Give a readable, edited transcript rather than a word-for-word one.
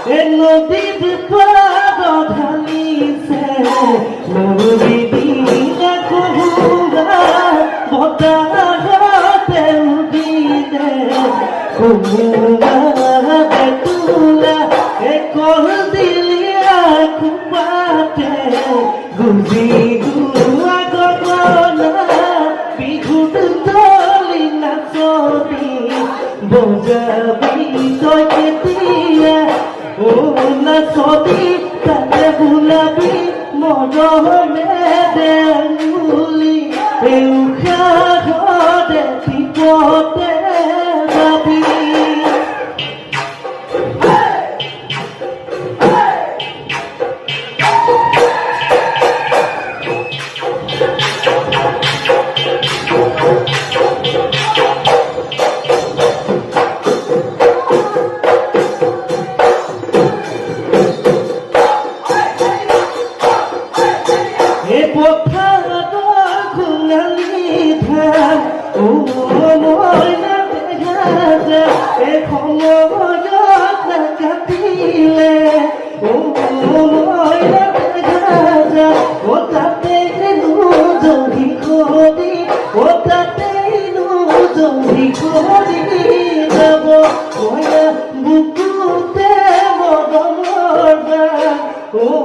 নদীত ঢালিছে নদীদিনা কহুগা বতাহতে উদিলে কহুগা বেতুলা কল দিলিয়া কুপাতে গুজি গুয়া গগনা বিঘুট তলি নাচনি বজাবি তই কেতিয়া ও নাচনি তাতে ভুলাবি মৰমে দেঙুলি উশাহতে বিপদে যাবি Oh,